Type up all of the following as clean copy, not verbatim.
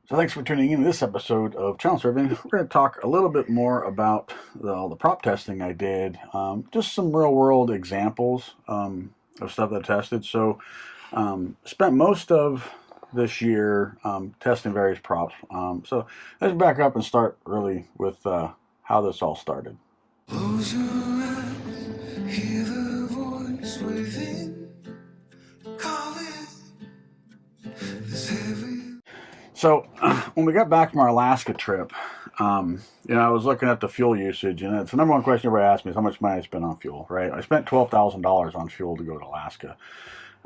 So thanks for tuning in to this episode of Challenge Surfing. We're going to talk a little bit more about all the prop testing I did. Just some real world examples of stuff that I tested. So spent most of this year testing various props. So let's back up and start really with how this all started. Close your eyes, hear the voice within, calling this heavy. So when we got back from our Alaska trip, I was looking at the fuel usage, and it's the number one question everybody asks me is how much money I spent on fuel, right? I spent $12,000 on fuel to go to Alaska.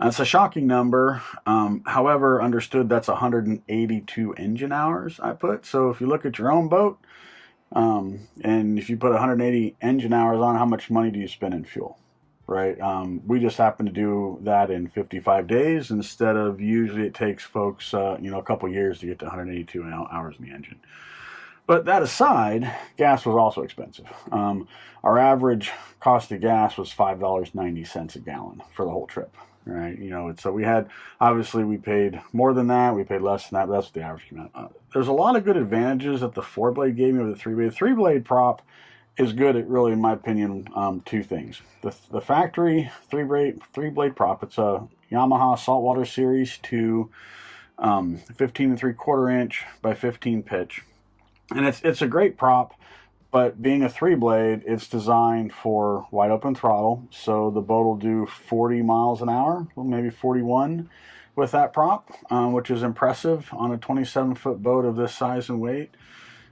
It's a shocking number. However, understood that's 182 engine hours I put. So if you look at your own boat, and if you put 180 engine hours on, how much money do you spend in fuel? Right? We just happen to do that in 55 days instead of usually it takes folks, a couple years to get to 182 hours in the engine. But that aside, gas was also expensive. Our average cost of gas was $5.90 a gallon for the whole trip. Right? So we had, obviously we paid more than that, we paid less than that, but that's what the average came out. There's a lot of good advantages that the 4-blade gave me over the 3-blade. The 3-blade prop is good at, really, in my opinion, two things. The factory 3-blade prop, it's a Yamaha Saltwater Series 2 15 3/4 inch by 15 pitch. And it's a great prop, but being a 3-blade, it's designed for wide open throttle. So the boat will do 40 miles an hour, maybe 41 with that prop, which is impressive on a 27-foot boat of this size and weight.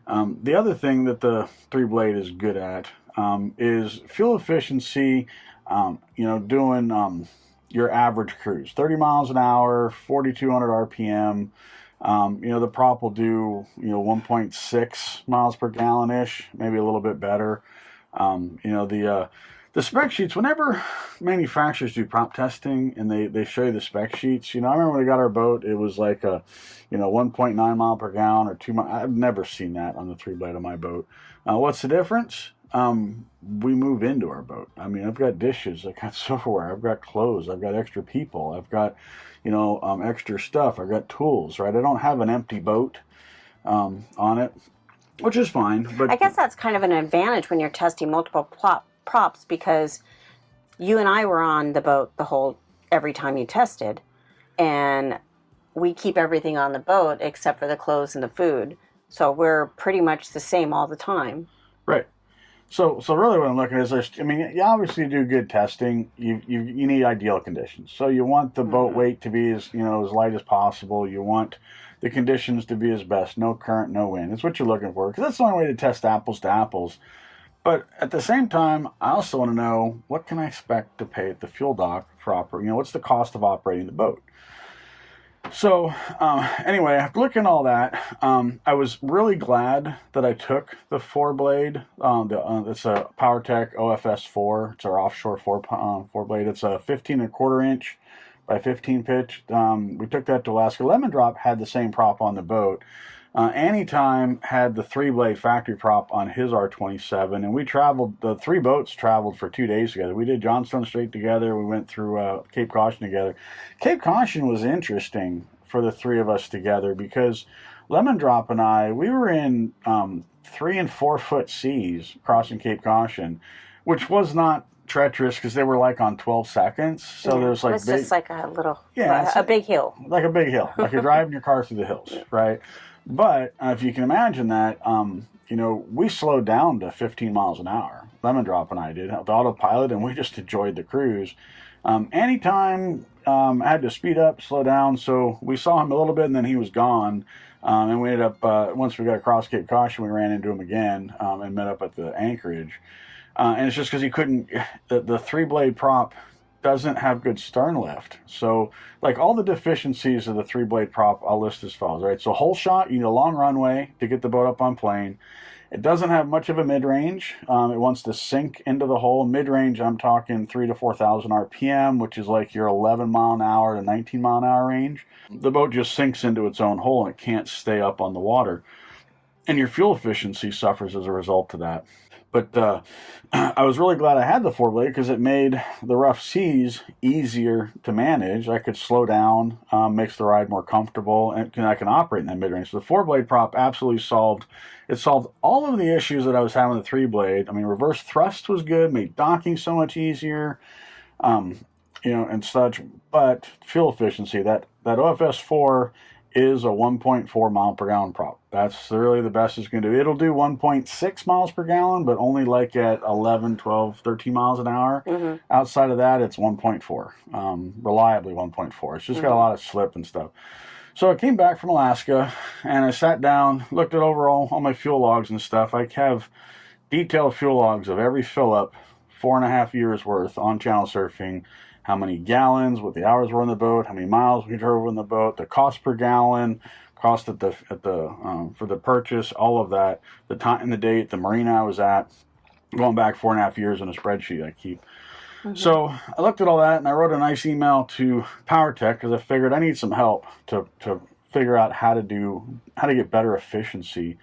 The other thing that the 3-blade is good at is fuel efficiency, doing your average cruise. 30 miles an hour, 4,200 RPM. The prop will do, 1.6 miles per gallon-ish, maybe a little bit better. The spec sheets, whenever manufacturers do prop testing and they show you the spec sheets, I remember when we got our boat, it was like a, 1.9 mile per gallon or 2 miles. I've never seen that on the 3-blade of my boat. What's the difference? We move into our boat. I mean, I've got dishes, I've got silverware, I've got clothes, I've got extra people, I've got, extra stuff, I've got tools, right? I don't have an empty boat on it, which is fine. But I guess that's kind of an advantage when you're testing multiple props, because you and I were on the boat every time you tested, and we keep everything on the boat except for the clothes and the food. So we're pretty much the same all the time. Right. So really what I'm looking at is, you obviously do good testing. You need ideal conditions. So you want the boat weight to be as light as possible. You want the conditions to be as best. No current, no wind. That's what you're looking for, because that's the only way to test apples to apples. But at the same time, I also want to know, what can I expect to pay at the fuel dock for operating? What's the cost of operating the boat? So anyway, after looking at all that, I was really glad that I took the 4-blade. It's a PowerTech OFS4. It's our offshore 4-blade. It's a 15 1/4 inch by 15 pitch. We took that to Alaska. Lemon Drop had the same prop on the boat. Anytime had the 3-blade factory prop on his R27, and we traveled, the 3 boats traveled for 2 days together. We did Johnstone Strait together, we went through Cape Caution together. Cape Caution was interesting for the 3 of us together, because Lemon Drop and I, we were in 3 and 4 foot seas crossing Cape Caution, which was not treacherous because they were like on 12 seconds. So there's like, it's just like a little, a big hill. Like a big hill. Like you're driving your car through the hills, right? But if you can imagine that, we slowed down to 15 miles an hour. Lemon Drop and I did, the autopilot, and we just enjoyed the cruise. Anytime I had to speed up, slow down, so we saw him a little bit and then he was gone. And we ended up, once we got across Cape Caution, we ran into him again and met up at the anchorage. And it's just because he couldn't, the 3-blade prop doesn't have good stern lift. So like all the deficiencies of the 3-blade prop, I'll list as follows, right? So whole shot, you need a long runway to get the boat up on plane. It doesn't have much of a mid-range. It wants to sink into the hole. Mid-range, I'm talking 3,000 to 4,000 RPM, which is like your 11 mile an hour to 19 mile an hour range. The boat just sinks into its own hole and it can't stay up on the water. and your fuel efficiency suffers as a result of that. But I was really glad I had the 4-blade because it made the rough seas easier to manage. I could slow down, makes the ride more comfortable, and I can operate in that mid-range. So the 4-blade prop absolutely solved all of the issues that I was having with the 3-blade. I mean, reverse thrust was good, made docking so much easier, and such. But fuel efficiency, that OFS4 is a 1.4 mile per gallon prop. That's really the best it's going to do. It'll do 1.6 miles per gallon, but only like at 11, 12, 13 miles an hour. Mm-hmm. Outside of that, it's 1.4, reliably 1.4. It's just got a lot of slip and stuff. So I came back from Alaska, and I sat down, looked at overall all my fuel logs and stuff. I have detailed fuel logs of every fill-up, 4.5 years worth on channel surfing, how many gallons, what the hours were on the boat, how many miles we drove on the boat, the cost per gallon, cost at the for the purchase, all of that, the time and the date, the marina I was at, going back 4.5 years in a spreadsheet I keep. Mm-hmm. So I looked at all that and I wrote a nice email to PowerTech because I figured I need some help to figure out how to get better efficiency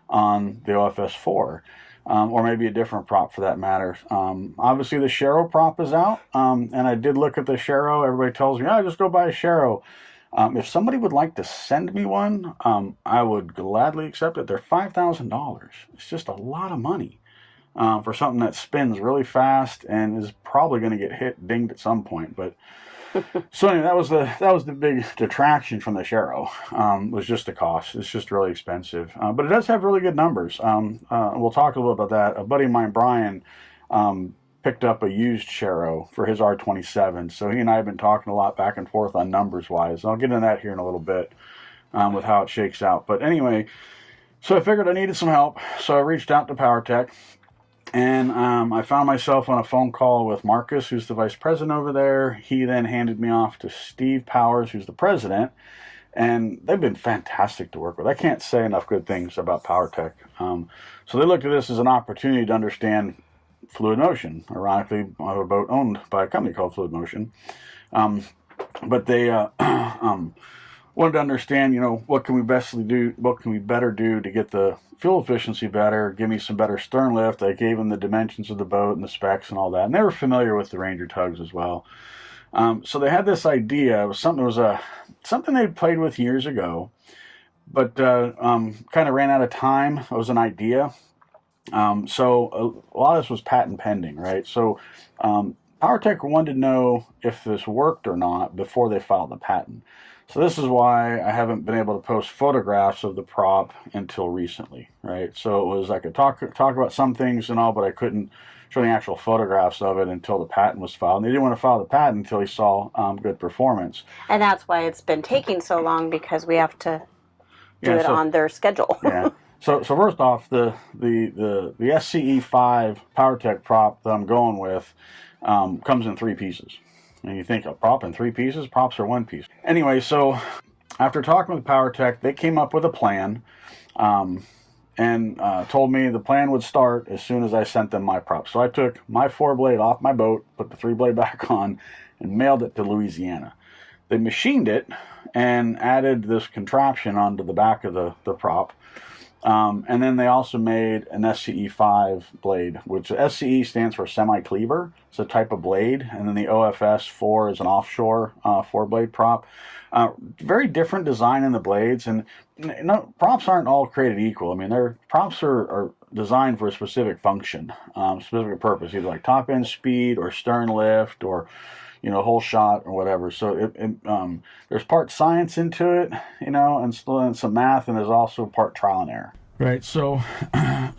on the OFS4. Or maybe a different prop for that matter. Obviously, the Sharrow prop is out, and I did look at the Sharrow. Everybody tells me, just go buy a Sharrow. If somebody would like to send me one, I would gladly accept it. They're $5,000. It's just a lot of money for something that spins really fast and is probably going to get dinged at some point. But so anyway, that was the big detraction from the Sharrow, was just the cost. It's just really expensive, but it does have really good numbers. We'll talk a little about that. A buddy of mine, Brian, picked up a used Sharrow for his R27, so he and I have been talking a lot back and forth on numbers wise. I'll get into that here in a little bit with how it shakes out. But anyway, so I figured I needed some help, so I reached out to PowerTech. And I found myself on a phone call with Marcus, who's the vice president over there. He then handed me off to Steve Powers, who's the president. And they've been fantastic to work with. I can't say enough good things about PowerTech. So they looked at this as an opportunity to understand fluid motion. Ironically, I have a boat owned by a company called Fluid Motion. But they wanted to understand, what can we better do to get the fuel efficiency better, give me some better stern lift. I gave them the dimensions of the boat and the specs and all that. And they were familiar with the Ranger tugs as well. So they had this idea. It was something they'd played with years ago, but kind of ran out of time. It was an idea. So a lot of this was patent pending, right? So PowerTech wanted to know if this worked or not before they filed the patent. So this is why I haven't been able to post photographs of the prop until recently, right? So it was, I could talk about some things and all, but I couldn't show the actual photographs of it until the patent was filed. And they didn't want to file the patent until he saw good performance. And that's why it's been taking so long, because we have to do it on their schedule. Yeah. So first off, the SCE5 PowerTech prop that I'm going with comes in 3 pieces. And you think, a prop in 3 pieces? Props are 1 piece. Anyway, so after talking with PowerTech, they came up with a plan and told me the plan would start as soon as I sent them my prop. So I took my 4-blade off my boat, put the 3-blade back on, and mailed it to Louisiana. They machined it and added this contraption onto the back of the prop. And then they also made an SCE5 blade, which SCE stands for semi-cleaver. It's a type of blade. And then the OFS4 is an offshore 4-blade prop. Very different design in the blades. And props aren't all created equal. I mean, props are designed for a specific function, specific purpose, either like top end speed or stern lift or whole shot or whatever. So there's part science into it, and some math, and there's also part trial and error. Right. So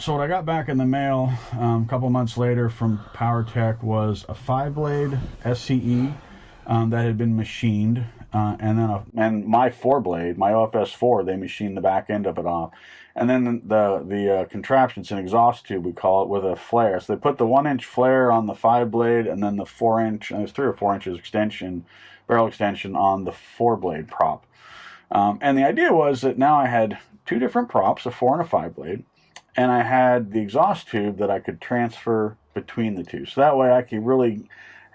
what I got back in the mail a couple months later from PowerTech was a 5-blade SCE that had been machined, and my 4-blade, my OFS4, they machined the back end of it off. And then the contraption's an exhaust tube, we call it, with a flare. So they put the 1-inch flare on the 5-blade, and then the 4-inch, and there's 3 or 4 inches barrel extension on the 4-blade prop. And the idea was that now I had 2 different props, a 4 and a 5-blade, and I had the exhaust tube that I could transfer between the two. So that way I could really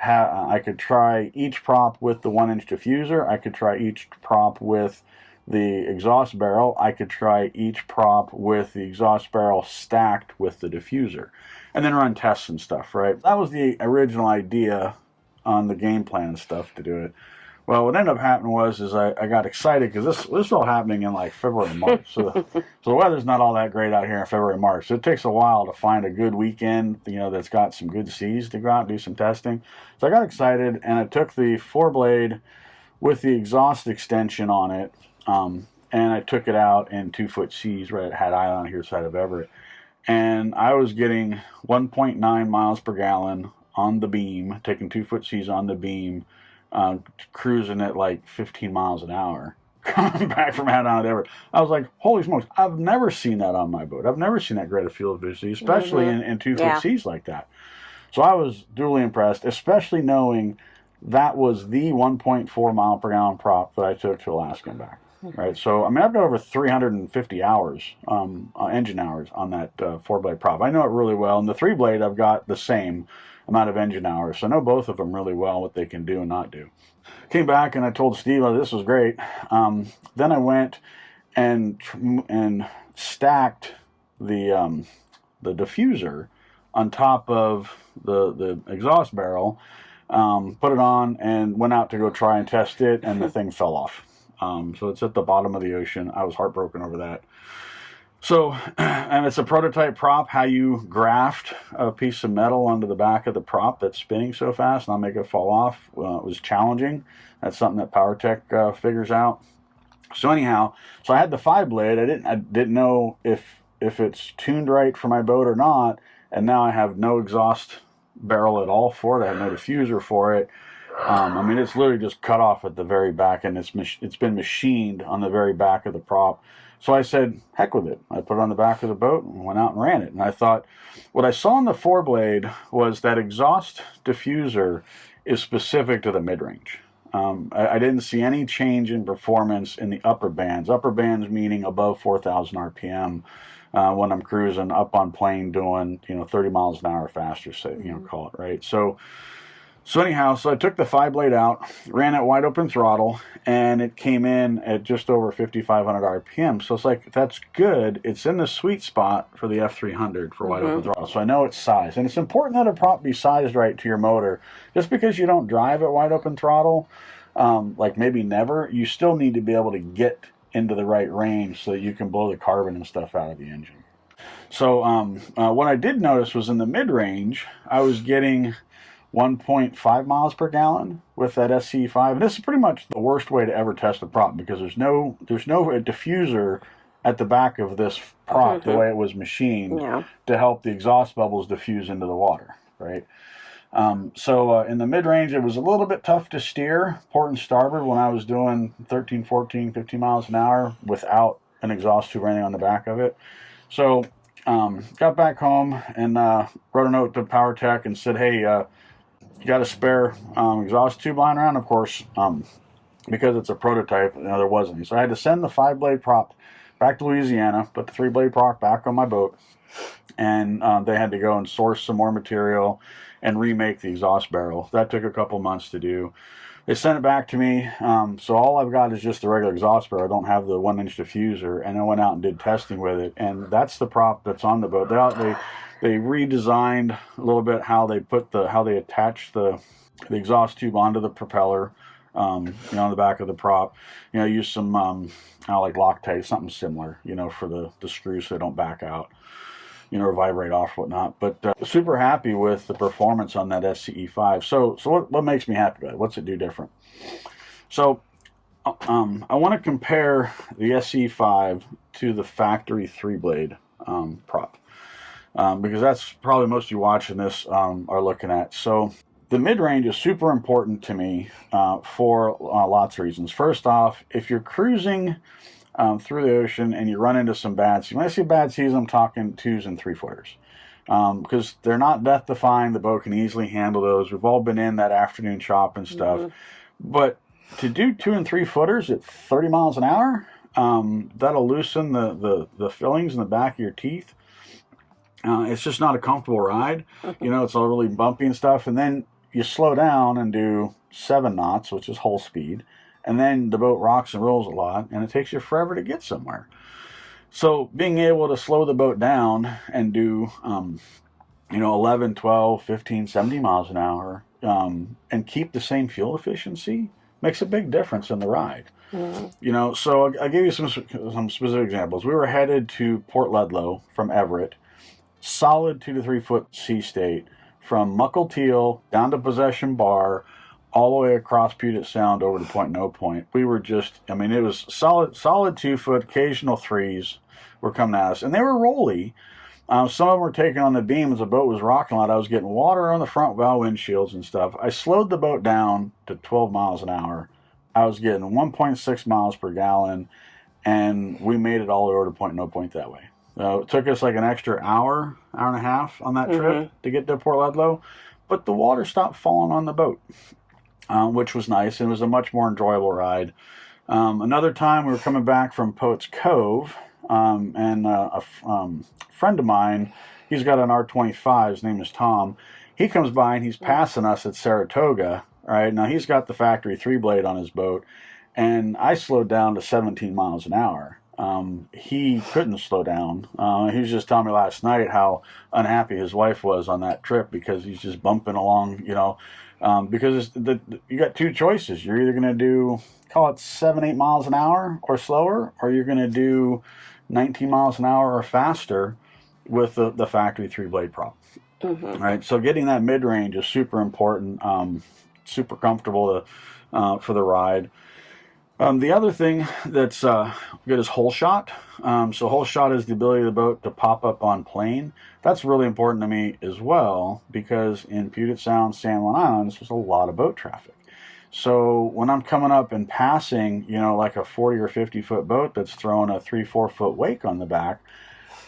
I could try each prop with the 1-inch diffuser. I could try each prop with the exhaust barrel, I could try each prop with the exhaust barrel stacked with the diffuser, and then run tests and stuff, right? That was the original idea on the game plan and stuff to do it. Well, what ended up happening was I got excited because this was all happening in like February and March. So the weather's not all that great out here in February and March. So it takes a while to find a good weekend, that's got some good seas to go out and do some testing. So I got excited, and I took the 4-blade with the exhaust extension on it, and I took it out in 2-foot seas right at Hat Island here side of Everett. And I was getting 1.9 miles per gallon on the beam, taking 2-foot seas on the beam, cruising at like 15 miles an hour, coming back from Hat Island to Everett. I was like, holy smokes, I've never seen that on my boat. I've never seen that great a fuel efficiency, especially in 2-foot seas like that. So I was duly impressed, especially knowing that was the 1.4 mile per gallon prop that I took to Alaska and back. Right, so I mean, I've got over 350 hours, engine hours on that 4-blade prop. I know it really well, and the 3-blade I've got the same amount of engine hours, so I know both of them really well, what they can do and not do. Came back and I told Steve, oh, this was great. Then I went and stacked the diffuser on top of the exhaust barrel, put it on, and went out to go try and test it, and the thing fell off. So it's at the bottom of the ocean. I was heartbroken over that. So, and it's a prototype prop, how you graft a piece of metal onto the back of the prop that's spinning so fast and not make it fall off. It was challenging. That's something that PowerTech figures out. So anyhow, so I had the 5-blade. I didn't know if it's tuned right for my boat or not, and now I have no exhaust barrel at all for it. I have no diffuser for it. I mean, it's literally just cut off at the very back, and it's been machined on the very back of the prop. So I said, heck with it. I put it on the back of the boat and went out and ran it. And I thought, what I saw on the 4-blade was that exhaust diffuser is specific to the mid-range. I didn't see any change in performance in the upper bands. Upper bands meaning above 4,000 RPM when I'm cruising up on plane doing 30 miles an hour faster, say, call it, right? So anyhow, so I took the 5-blade out, ran it wide open throttle, and it came in at just over 5,500 RPM. So it's like, that's good. It's in the sweet spot for the F300 for wide open throttle. So I know it's sized. And it's important that a prop be sized right to your motor. Just because you don't drive at wide open throttle, like maybe never, you still need to be able to get into the right range so that you can blow the carbon and stuff out of the engine. So what I did notice was in the mid-range, I was getting 1.5 miles per gallon with that SCE5. And this is pretty much the worst way to ever test a prop because there's no diffuser at the back of this prop the way it was machined to help the exhaust bubbles diffuse into the water, right? So in the mid-range, it was a little bit tough to steer port and starboard when I was doing 13, 14, 15 miles an hour without an exhaust tube or anything on the back of it. So got back home and wrote a note to PowerTech and said, hey, you got a spare exhaust tube lying around? Of course, because it's a prototype, there wasn't any. So I had to send the 5-blade prop back to Louisiana, put the 3-blade prop back on my boat, and they had to go and source some more material and remake the exhaust barrel. That took a couple months to do. They sent it back to me, so all I've got is just the regular exhaust barrel. I don't have the 1-inch diffuser, and I went out and did testing with it, and that's the prop that's on the boat. They redesigned a little bit how they attach the exhaust tube onto the propeller, on the back of the prop. Use some like Loctite, something similar, for the screws so they don't back out, or vibrate off, whatnot. But super happy with the performance on that SCE5. So what makes me happy about it? What's it do different? So I want to compare the SCE5 to the factory 3-blade prop. Because that's probably most of you watching this are looking at. So the mid-range is super important to me for lots of reasons. First off, if you're cruising through the ocean and you run into some bad seas, when I say bad seas, I'm talking 2s and 3-footers. Because they're not death-defying. The boat can easily handle those. We've all been in that afternoon chop and stuff. But to do 2 and 3-footers at 30 miles an hour, that'll loosen the fillings in the back of your teeth. It's just not a comfortable ride. It's all really bumpy and stuff. And then you slow down and do 7 knots, which is hull speed. and then the boat rocks and rolls a lot, and it takes you forever to get somewhere. So being able to slow the boat down and do 11, 12, 15, 17 miles an hour, and keep the same fuel efficiency makes a big difference in the ride. So I'll give you some specific examples. We were headed to Port Ludlow from Everett, solid 2 to 3 foot sea state, from Mukilteel down to Possession Bar, all the way across Puget Sound over to Point No Point. We were just, it was solid 2 foot, occasional 3s were coming at us, and they were rolly. Some of them were taking on the beam as the boat was rocking a lot. I was getting water on the front bow windshields and stuff. I slowed the boat down to 12 miles an hour. I was getting 1.6 miles per gallon, and we made it all over to Point No Point that way. It took us like an extra hour and a half on that trip to get to Port Ludlow, but the water stopped falling on the boat, which was nice, and it was a much more enjoyable ride. Another time we were coming back from Poets Cove, and a friend of mine, he's got an R25, his name is Tom. He comes by and he's passing us at Saratoga. Right now, he's got the factory 3-blade on his boat, and I slowed down to 17 miles an hour. He couldn't slow down. He was just telling me last night how unhappy his wife was on that trip because he's just bumping along, because you got two choices. You're either going to do, call it 7, 8 miles an hour or slower, or you're going to do 19 miles an hour or faster with the factory 3-blade prop. Right, so getting that mid-range is super important. Super comfortable for the ride. The other thing that's good is hole shot. So hole shot is the ability of the boat to pop up on plane. That's really important to me as well, because in Puget Sound, San Juan Islands, there's a lot of boat traffic. So when I'm coming up and passing, like a 40 or 50 foot boat that's throwing a 3-4 foot wake on the back,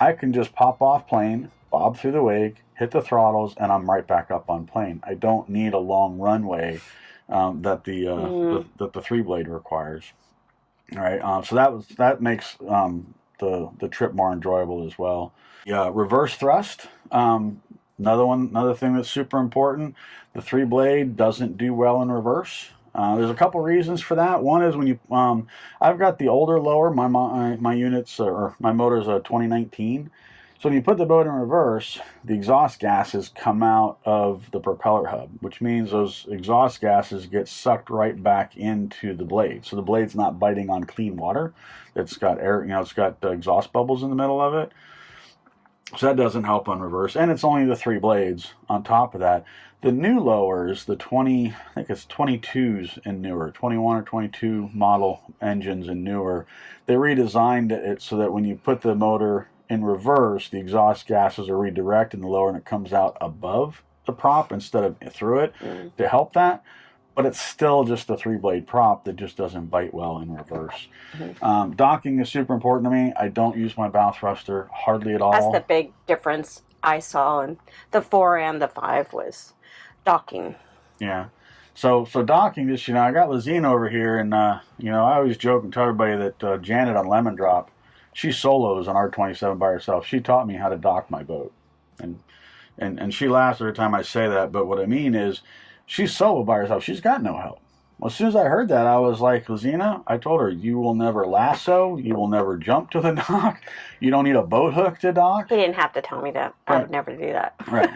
I can just pop off plane, bob through the wake, hit the throttles, and I'm right back up on plane. I don't need a long runway that the 3-blade requires. All right, so that makes the trip more enjoyable as well. Yeah, reverse thrust. Another thing that's super important. The 3-blade doesn't do well in reverse. There's a couple reasons for that. One is when you, I've got the older lower. My units or my motor's a 2019. So when you put the boat in reverse, the exhaust gases come out of the propeller hub, which means those exhaust gases get sucked right back into the blade. So the blade's not biting on clean water. It's got air, it's got exhaust bubbles in the middle of it. So that doesn't help on reverse. And it's only the 3 blades on top of that. The new lowers, the 20, I think it's 22s and newer, 21 or 22 model engines and newer, they redesigned it so that when you put the motor in reverse, the exhaust gases are redirected in the lower and it comes out above the prop instead of through it to help that. But it's still just a 3-blade prop that just doesn't bite well in reverse. Docking is super important to me. I don't use my bow thruster hardly at all. That's the big difference I saw in the 4 and the 5 was docking. Yeah. So docking, just, I got Lazine over here, and, I always joke and tell everybody that Janet on Lemon Drop, she solos on R27 by herself. She taught me how to dock my boat. And she laughs every time I say that, but what I mean is she's solo by herself. She's got no help. Well, as soon as I heard that, I was like, Lazina, I told her, you will never lasso, you will never jump to the dock, you don't need a boat hook to dock. He didn't have to tell me that. I would never do that. Right.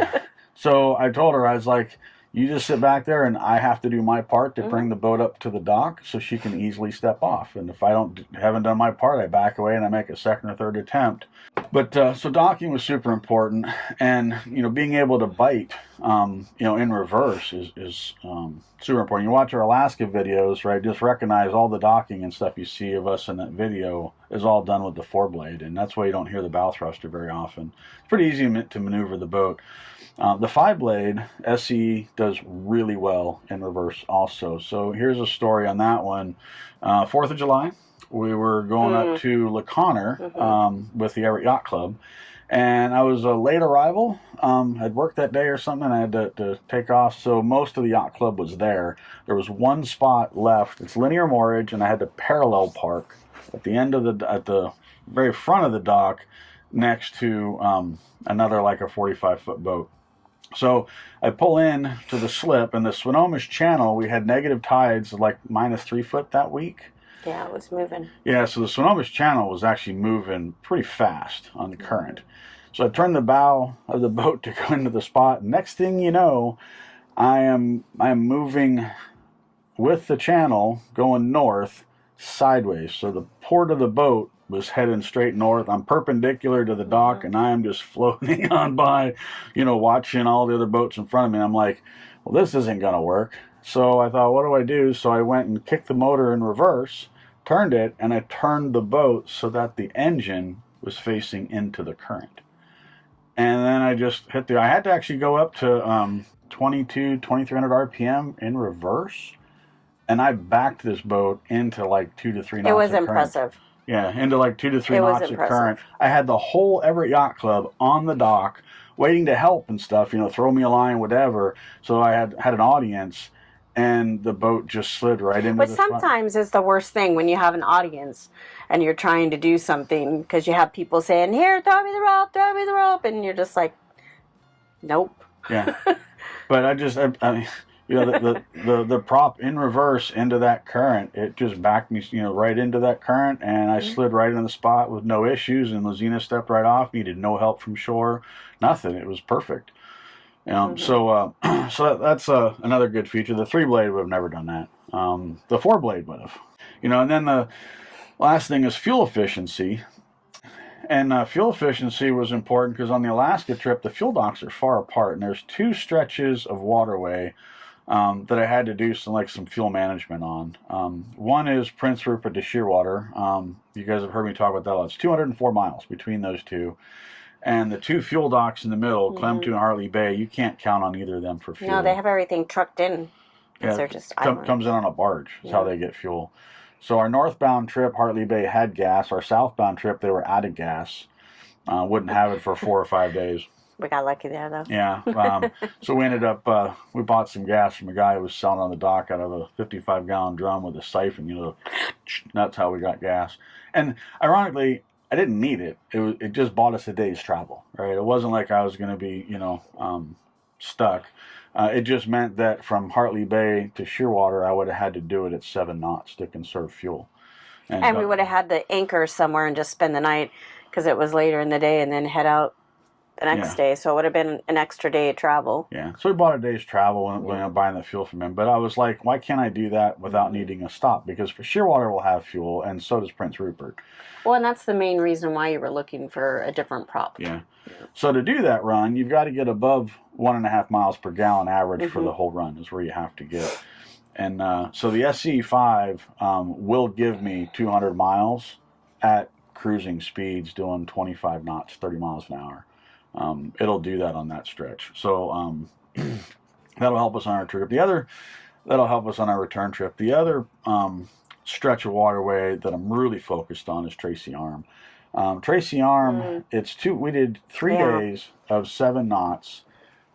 So I told her, I was like, you just sit back there and I have to do my part to bring the boat up to the dock so she can easily step off. And if I haven't done my part, I back away and I make a second or third attempt. But so docking was super important, and being able to bite in reverse is super important. You watch our Alaska videos, right? Just recognize all the docking and stuff you see of us in that video is all done with the 4-blade, and that's why you don't hear the bow thruster very often. It's pretty easy to maneuver the boat. The 5-blade SE does really well in reverse also. So here's a story on that one. 4th of July, we were going up to Le Conner with the Everett Yacht Club. And I was a late arrival. I'd worked that day or something, and I had to take off. So most of the yacht club was there. There was one spot left. It's linear moorage, and I had to parallel park at the very front of the dock next to another like a 45-foot boat. So I pull in to the slip, and the Swinomish Channel, we had negative tides of like -3 foot that week. Yeah, it was moving. Yeah, so the Swinomish Channel was actually moving pretty fast on the current. So I turned the bow of the boat to go into the spot. Next thing you know, I am moving with the channel going north sideways. So the port of the boat was heading straight north. I'm perpendicular to the dock, and I am just floating on by, watching all the other boats in front of me. I'm like, well, this isn't going to work. So I thought, what do I do? So I went and kicked the motor in reverse, turned it, and I turned the boat so that the engine was facing into the current. And then I just hit I had to actually go up to 2300 RPM in reverse. And I backed this boat into like 2 to 3 knots. It was of impressive. Current. Yeah, into like 2 to 3 knots of current. I had the whole Everett Yacht Club on the dock, waiting to help and stuff. Throw me a line, whatever. So I had an audience, and the boat just slid right into. But sometimes it's the worst thing when you have an audience and you're trying to do something because you have people saying, "Here, throw me the rope," and you're just like, "Nope." Yeah, but I the prop in reverse into that current, it just backed me, right into that current, and I slid right in the spot with no issues, and Lazina stepped right off, needed no help from shore, nothing. It was perfect. So that's another good feature. The 3-blade would have never done that. The 4-blade would have. And then the last thing is fuel efficiency. And fuel efficiency was important because on the Alaska trip, the fuel docks are far apart, and there's 2 stretches of waterway that I had to do some fuel management on. One is Prince Rupert to Shearwater. You guys have heard me talk about that a lot. It's 204 miles between those two. And the 2 fuel docks in the middle, Clemtu and Hartley Bay, you can't count on either of them for fuel. No, they have everything trucked in. Yeah, they're just comes in on a barge. That's how they get fuel. So our northbound trip, Hartley Bay had gas. Our southbound trip, they were out of gas. Wouldn't have it for 4 or 5 days. We got lucky there, though. Yeah. So we ended up, we bought some gas from a guy who was selling on the dock out of a 55-gallon drum with a siphon. That's how we got gas. And ironically, I didn't need it. It just bought us a day's travel, right? It wasn't like I was going to be, stuck. It just meant that from Hartley Bay to Shearwater, I would have had to do it at 7 knots to conserve fuel. And we would have had to anchor somewhere and just spend the night because it was later in the day and then head out the next day. So it would have been an extra day of travel. Yeah. So we bought a day's travel when buying the fuel from him. But I was like, why can't I do that without needing a stop? Because Shearwater will have fuel, and so does Prince Rupert. Well, and that's the main reason why you were looking for a different prop. Yeah. So to do that run, you've got to get above 1.5 miles per gallon average for the whole run is where you have to get. And so the SE5 will give me 200 miles at cruising speeds doing 25 knots, 30 miles an hour. It'll do that on that stretch. So that'll help us on our trip. That'll help us on our return trip. The other stretch of waterway that I'm really focused on is Tracy Arm. Tracy Arm, we did 3 days of 7 knots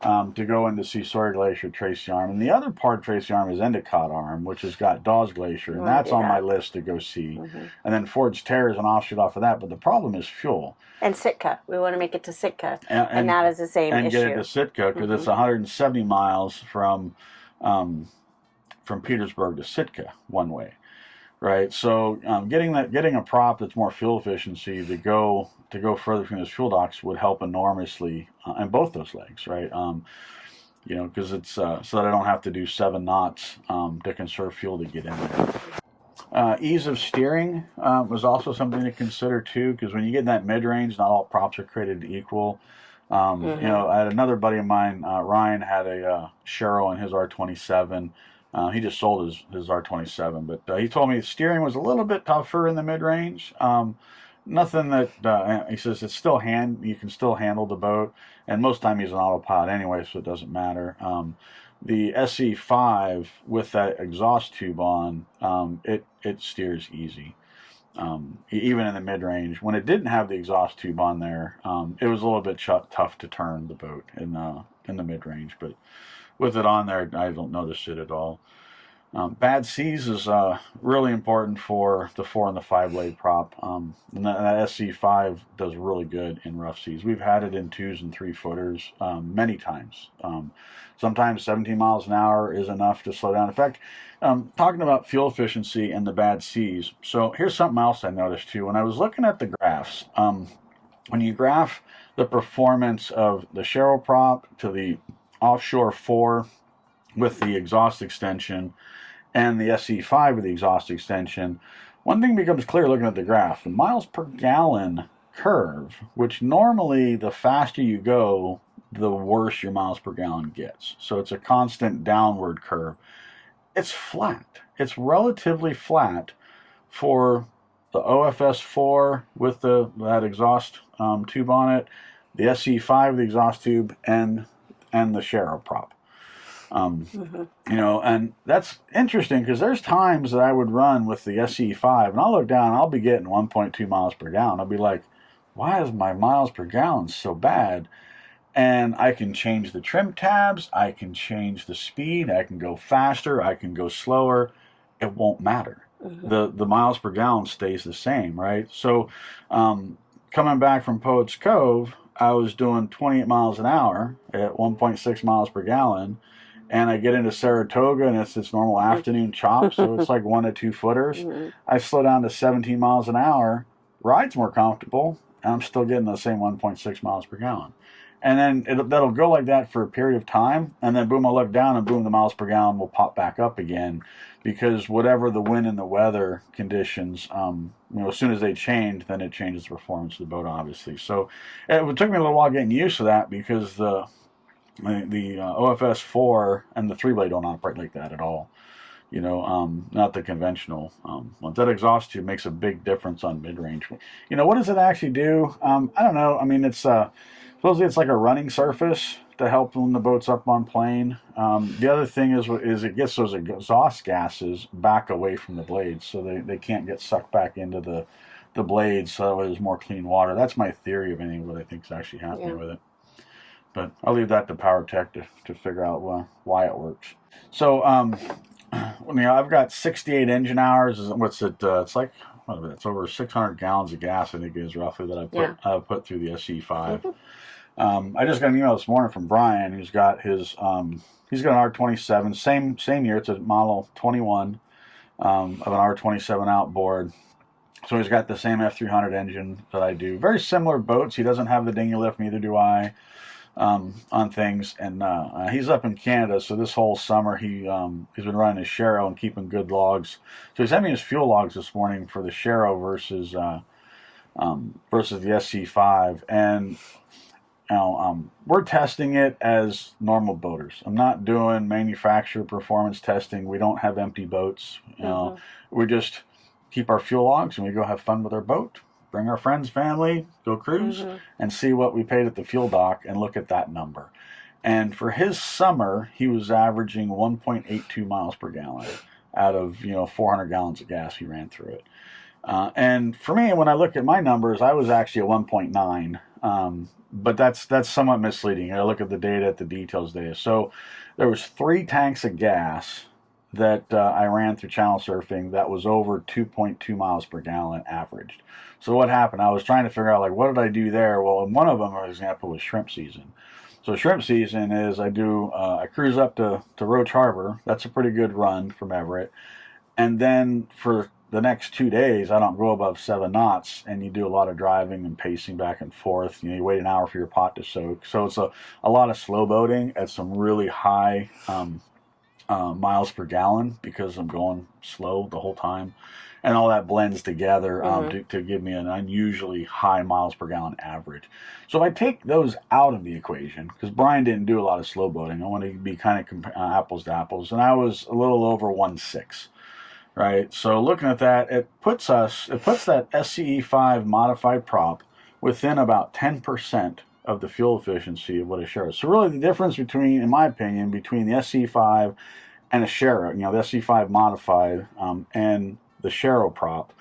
to go into see Sawyer Glacier, Tracy Arm. And the other part of Tracy Arm is Endicott Arm, which has got Dawes Glacier, and that's on my list to go see. And then Ford's Terror is an offshoot off of that, but the problem is fuel. And Sitka. We want to make it to Sitka. And that is the same issue. And get it to Sitka, because it's 170 miles from Petersburg to Sitka one way. Right, so getting a prop that's more fuel efficiency to go further from those fuel docks would help enormously in both those legs, right? Because it's so that I don't have to do 7 knots to conserve fuel to get in there. Ease of steering was also something to consider too, because when you get in that mid-range, not all props are created equal. I had another buddy of mine, Ryan, had a Sharrow in his R27. He just sold his R27, but he told me the steering was a little bit tougher in the mid-range. Nothing that he says it's still you can still handle the boat, and most of the time he's an autopilot anyway, so it doesn't matter. The SE5 with that exhaust tube on, it steers easy. Even in the mid-range, when it didn't have the exhaust tube on there, it was a little bit tough to turn the boat in the mid-range, but with it on there, I don't notice it at all. Bad seas is really important for the 4 and the 5 blade prop. And that SC5 does really good in rough seas. We've had it in 2s and 3-footers many times. Sometimes 17 miles an hour is enough to slow down. In fact, talking about fuel efficiency and the bad seas. So here's something else I noticed too. When I was looking at the graphs, when you graph the performance of the Sharrow prop to the offshore 4 with the exhaust extension and the SE5 with the exhaust extension, one thing becomes clear looking at the graph. The miles per gallon curve, which normally the faster you go, the worse your miles per gallon gets. So it's a constant downward curve. It's flat. It's relatively flat for the OFS4 with that exhaust tube on it, the SE5 with the exhaust tube, and the Sharrow prop. You know, and that's interesting because there's times that I would run with the SE5 and I'll look down and I'll be getting 1.2 miles per gallon. I'll be like, why is my miles per gallon so bad? And I can change the trim tabs, I can change the speed, I can go faster, I can go slower. It won't matter. The miles per gallon stays the same, right? So coming back from Poets Cove, I was doing 28 miles an hour at 1.6 miles per gallon. And I get into Saratoga, and it's its normal afternoon chop, so it's like 1 to 2 footers. I slow down to 17 miles an hour, ride's more comfortable, and I'm still getting the same 1.6 miles per gallon. And then that'll go like that for a period of time, and then boom, I'll look down, and boom, the miles per gallon will pop back up again, because whatever the wind and the weather conditions, you know, as soon as they change, then it changes the performance of the boat, obviously. So it took me a little while getting used to that, because the OFS4 and the 3-blade don't operate like that at all. You know, not the conventional ones. That exhaust tube makes a big difference on mid-range. You know, what does it actually do? I don't know. I mean, it's supposedly it's like a running surface to help when the boat's up on plane. The other thing is it gets those exhaust gases back away from the blades, so they can't get sucked back into the blades, so that way there's more clean water. That's my theory of anything what I think is actually happening with it. But I'll leave that to PowerTech to figure out why it works. So, you know, I've got 68 engine hours. What's it? It's like, what is it? It's over 600 gallons of gas, I think it is roughly, that I've put through the SC5. I just got an email this morning from Brian, who's got his, he's got an R27, same year. It's a model 21 of an R27 outboard. So he's got the same F300 engine that I do. Very similar boats. He doesn't have the dinghy lift, neither do I. On things, and he's up in Canada, so this whole summer he's been running his Sharrow and keeping good logs. So he's having his fuel logs this morning for the Sharrow versus the SC5, and you know, we're testing it as normal boaters. I'm not doing manufacturer performance testing. We don't have empty boats. You know, we just keep our fuel logs and we go have fun with our boat. Bring our friends, family, go cruise, and see what we paid at the fuel dock and look at that number. And for his summer, he was averaging 1.82 miles per gallon out of, you know, 400 gallons of gas he ran through it. And for me, when I look at my numbers, I was actually at 1.9. But that's somewhat misleading. I look at the data, at the details data. So there was 3 tanks of gas that I ran through channel surfing that was over 2.2 miles per gallon averaged. So what happened? I was trying to figure out, like, what did I do there? Well, one of them, for example, was shrimp season. So shrimp season is I cruise up to Roach Harbor. That's a pretty good run from Everett. And then for the next 2 days, I don't go above 7 knots, and you do a lot of driving and pacing back and forth. You know, you wait an hour for your pot to soak. So it's a lot of slow boating at some really high miles per gallon, because I'm going slow the whole time, and all that blends together to give me an unusually high miles per gallon average. So if I take those out of the equation, because Brian didn't do a lot of slow boating, I want to be kind of apples to apples, and I was a little over 1.6, right? So looking at that, it puts that SCE5 modified prop within about 10% of the fuel efficiency of what a Sharrow is. So really the difference between, in my opinion, between the SC5 and a Sharrow, you know, the SC5 modified and the Sharrow prop,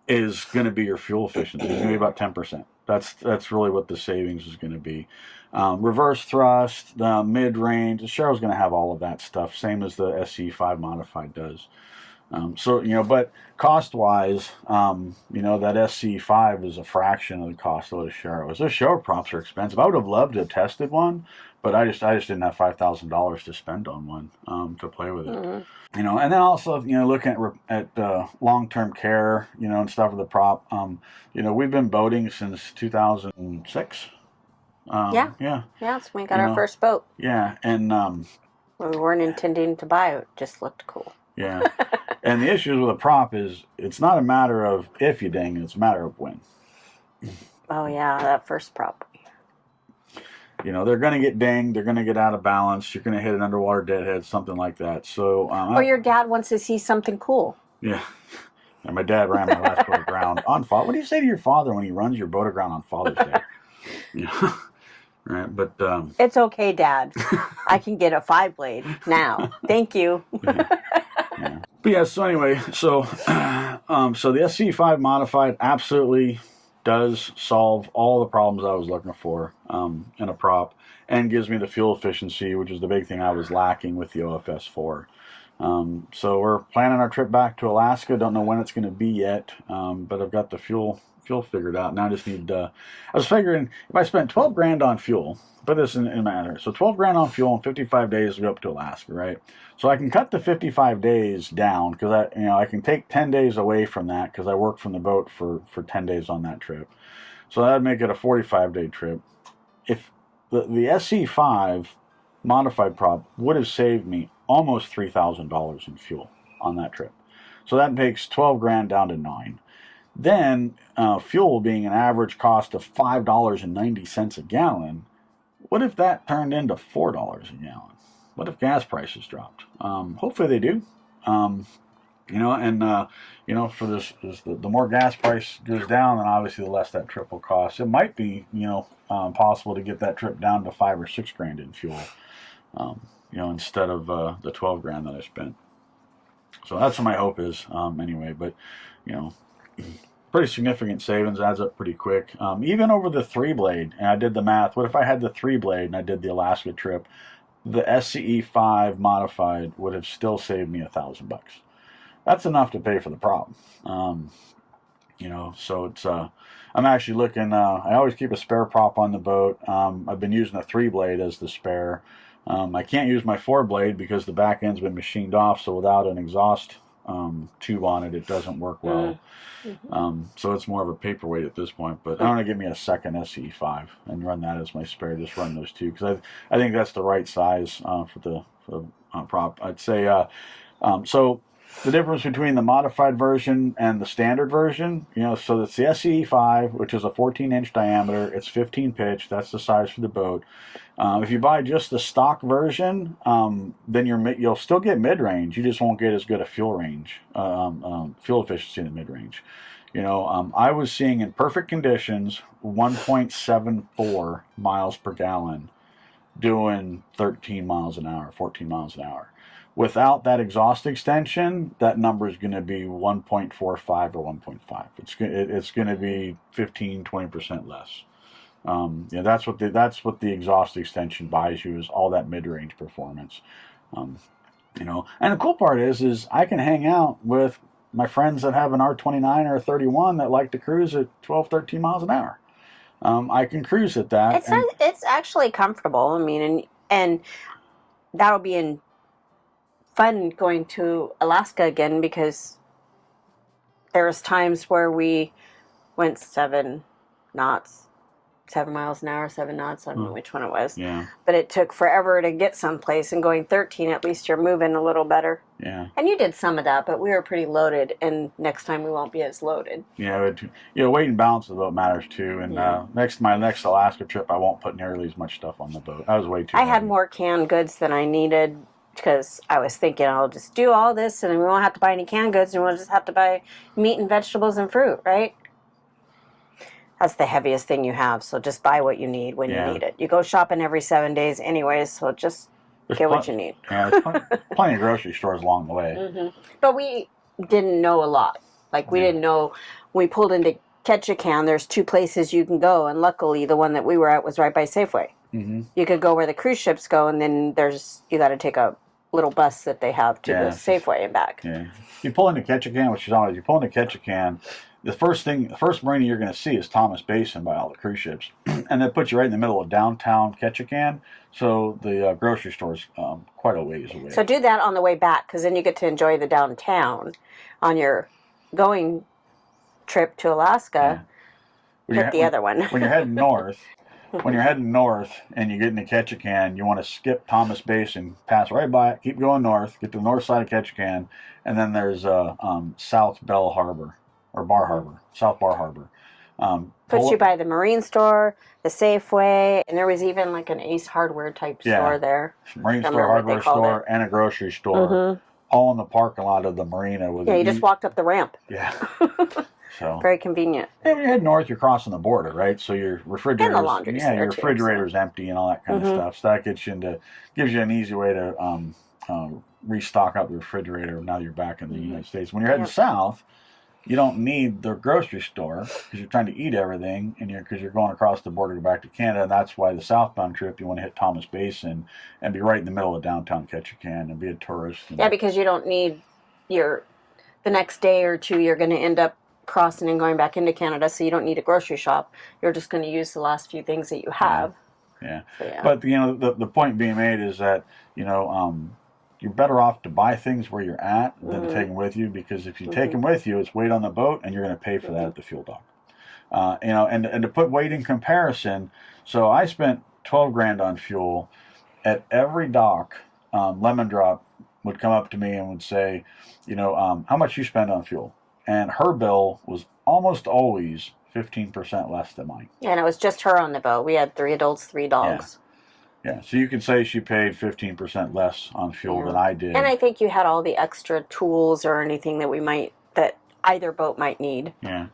is going to be your fuel efficiency. It's going to be about 10%. That's really what the savings is going to be. Reverse thrust, the mid-range, the Sharrow's going to have all of that stuff, same as the SE5 modified does. So, but cost-wise, that SC5 is a fraction of the cost of what a Sharrow is. Those Sharrow props are expensive. I would have loved to have tested one, but I just didn't have $5,000 to spend on one to play with it. Mm-hmm. And then also, looking at long-term care, and stuff with the prop. We've been boating since 2006. Yeah. So we got our first boat. Yeah, and we weren't intending to buy it; just looked cool. Yeah, and the issues with a prop is it's not a matter of if you ding; it's a matter of when. Oh yeah, that first prop. They're going to get dinged. They're going to get out of balance. You're going to hit an underwater deadhead, something like that. So, or your dad wants to see something cool. Yeah. And my dad ran my last boat aground on Father. What do you say to your father when he runs your boat aground on Father's Day? Right, but it's okay, Dad. I can get a 5-blade now. Thank you. Yeah. But yeah. So anyway, so the SC5 modified absolutely does solve all the problems I was looking for in a prop, and gives me the fuel efficiency, which is the big thing I was lacking with the OFS4. So we're planning our trip back to Alaska. Don't know when it's going to be yet, but I've got the fuel figured out. Now I just need. I was figuring if I spent $12,000 on fuel, put this in a matter. So $12,000 on fuel in 55 days to go up to Alaska, right? So I can cut the 55 days down because I can take 10 days away from that because I work from the boat for 10 days on that trip. So that'd make it a 45-day trip. If the SC5 modified prop would have saved me almost $3,000 in fuel on that trip. So that takes $12,000 down to $9,000. Then fuel being an average cost of $5.90 a gallon, what if that turned into $4 a gallon? What if gas prices dropped? Hopefully they do. For this, the more gas price goes down, then obviously the less that trip will cost. It might be, possible to get that trip down to $5,000 or $6,000 in fuel, instead of the $12,000 that I spent. So that's what my hope is, anyway. But, pretty significant savings, adds up pretty quick. Even over the 3-blade, and I did the math. What if I had the 3-blade and I did the Alaska trip? The SCE5 modified would have still saved me $1,000. That's enough to pay for the prop. So it's. I'm actually looking. I always keep a spare prop on the boat. I've been using a 3-blade as the spare. I can't use my 4-blade because the back end's been machined off. So without an exhaust tube on it, it doesn't work well. Mm-hmm. So it's more of a paperweight at this point. But I'm going to give me a second SE5 and run that as my spare. Just run those two because I think that's the right size for the prop. I'd say so. The difference between the modified version and the standard version, so it's the SE5, which is a 14-inch diameter. It's 15 pitch. That's the size for the boat. If you buy just the stock version, then you'll still get mid-range. You just won't get as good a fuel efficiency in the mid-range. I was seeing in perfect conditions 1.74 miles per gallon doing 13 miles an hour, 14 miles an hour. Without that exhaust extension, that number is going to be 1.45 or 1.5. It's going to be 15-20% less. That's what the exhaust extension buys you, is all that mid-range performance. And the cool part is I can hang out with my friends that have an R29 or a 31 that like to cruise at 12, 13 miles an hour. I can cruise at that. It's actually comfortable. I mean, and that'll be fun going to Alaska again, because there was times where we went 7 knots, 7 miles an hour, 7 knots. I don't know which one it was. Yeah. But it took forever to get someplace, and going 13, at least you're moving a little better. Yeah. And you did some of that, but we were pretty loaded, and next time we won't be as loaded. Yeah, weight and balance of the boat matters too. And my next Alaska trip, I won't put nearly as much stuff on the boat. I was way too heavy. Had more canned goods than I needed, because I was thinking I'll just do all this and then we won't have to buy any canned goods, and we'll just have to buy meat and vegetables and fruit, right? That's the heaviest thing you have, so just buy what you need when you need it. You go shopping every 7 days anyways, so just get what you need. Yeah, there's plenty of grocery stores along the way. Mm-hmm. But we didn't know a lot. Like, we didn't know when we pulled into Ketchikan, there's 2 places you can go, and luckily the one that we were at was right by Safeway. Mm-hmm. You could go where the cruise ships go, and then you got to take a little bus that they have to the Safeway and back. Yeah. You pull into Ketchikan, which is always, you pull into Ketchikan, the first marina you're going to see is Thomas Basin by all the cruise ships. And that puts you right in the middle of downtown Ketchikan. So the grocery store's quite a ways away. So do that on the way back, because then you get to enjoy the downtown on your going trip to Alaska. Hit the other one. When you're heading north, and you get into Ketchikan, you want to skip Thomas Basin, pass right by it, keep going north, get to the north side of Ketchikan, and then there's South Bell Harbor, or Bar Harbor, South Bar Harbor. Puts you by the marine store, the Safeway, and there was even like an Ace Hardware type store there. Marine store, hardware store, and a grocery store, all in the parking lot of the marina. You just walked up the ramp. Yeah. So very convenient. If you head north, you're crossing the border, right? So your refrigerator's, and the laundry's there your refrigerator's empty and all that kind of stuff. So that gives you an easy way to restock up the refrigerator now you're back in the United States. When you're heading south, you don't need the grocery store because you're trying to eat everything, and because you're going across the border to go back to Canada. And that's why the southbound trip, you want to hit Thomas Basin and be right in the middle of downtown Ketchikan and be a tourist. Yeah, because you don't need the next day or two you're going to end up crossing and going back into Canada, so you don't need a grocery shop. You're just going to use the last few things that you have. Yeah. But the point being made is that you're better off to buy things where you're at than to take them with you, because if you take them with you, it's weight on the boat, and you're going to pay for that at the fuel dock. And to put weight in comparison, so I spent $12,000 on fuel. At every dock, Lemon Drop would come up to me and would say, how much you spend on fuel? And her bill was almost always 15% less than mine. Yeah, and it was just her on the boat. We had 3 adults, 3 dogs. Yeah, so you could say she paid 15% less on fuel than I did. And I think you had all the extra tools or anything that either boat might need. Yeah.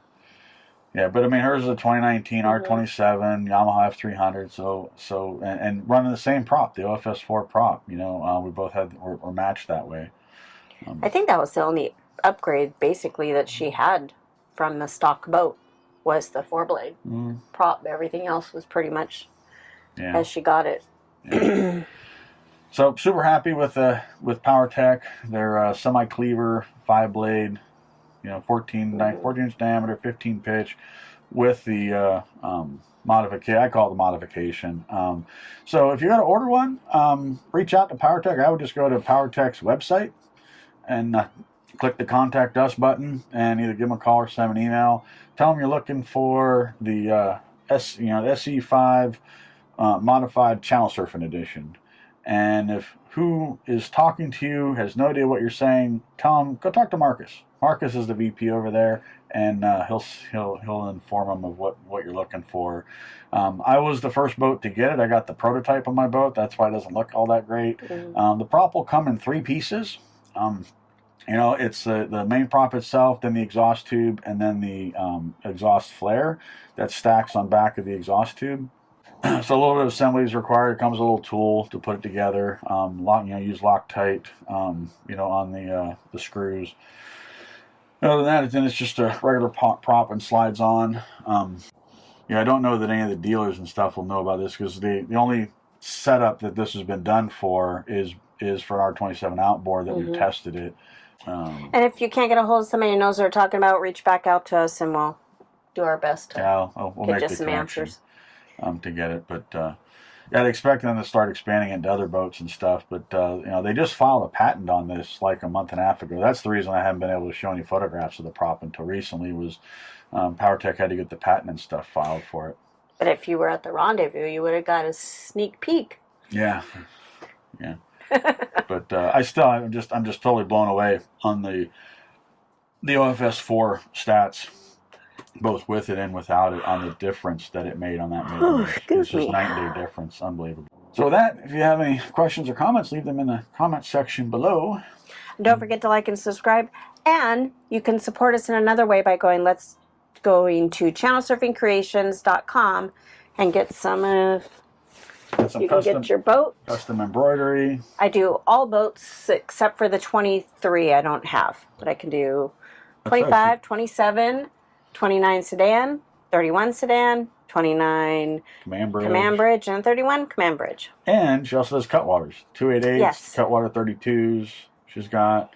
Yeah, but I mean, hers is a 2019 R27 Yamaha F300, so and running the same prop, the OFS4 prop. We both were matched that way. I think that was the only upgrade basically that she had from the stock boat was the 4-blade prop. Everything else was pretty much as she got it. Yeah. So super happy with PowerTech. Their semi-cleaver 5-blade, 14-inch diameter, 15 pitch with the modification. I call it the modification. So if you're going to order one, reach out to PowerTech. I would just go to PowerTech's website and click the Contact Us button and either give them a call or send them an email. Tell them you're looking for the SE5 modified channel surfing edition. And if who is talking to you has no idea what you're saying, tell them go talk to Marcus. Marcus is the VP over there, and he'll inform them of what you're looking for. I was the first boat to get it. I got the prototype on my boat. That's why it doesn't look all that great. The prop will come in 3 pieces. It's the main prop itself, then the exhaust tube, and then the exhaust flare that stacks on back of the exhaust tube. So a little bit of assembly is required. It comes with a little tool to put it together. Use Loctite, on the screws. Other than that, then it's just a regular prop and slides on. I don't know that any of the dealers and stuff will know about this, because the only setup that this has been done for is for an R27 outboard that we've tested it. And if you can't get a hold of somebody who knows what they're talking about, reach back out to us and we'll do our best to we'll get make you the some connection, answers. To get it. But they expect them to start expanding into other boats and stuff. But they just filed a patent on this like a month and a half ago. That's the reason I haven't been able to show any photographs of the prop until recently. Was PowerTech had to get the patent and stuff filed for it. But if you were at the rendezvous, you would have got a sneak peek. Yeah. But I'm just totally blown away on the OFS4 stats, both with it and without it, on the difference that it made on that movie. It's just night and day difference. Unbelievable. So with that, if you have any questions or comments, leave them in the comment section below. And don't forget to like and subscribe. And you can support us in another way by going to channelsurfingcreations.com and get some of... You can get your boat. Custom embroidery. I do all boats except for the 23 I don't have. But I can do 25, 27, 29 sedan, 31 sedan, 29 command bridge, and 31 command bridge. And she also does cutwaters. 288s, Yes. cutwater 32s she's got.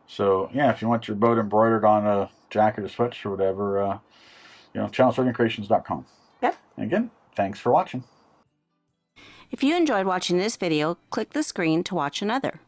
So, yeah, if you want your boat embroidered on a jacket or sweatshirt or whatever, channelsurfingcreations.com. Yep. And again, thanks for watching. If you enjoyed watching this video, click the screen to watch another.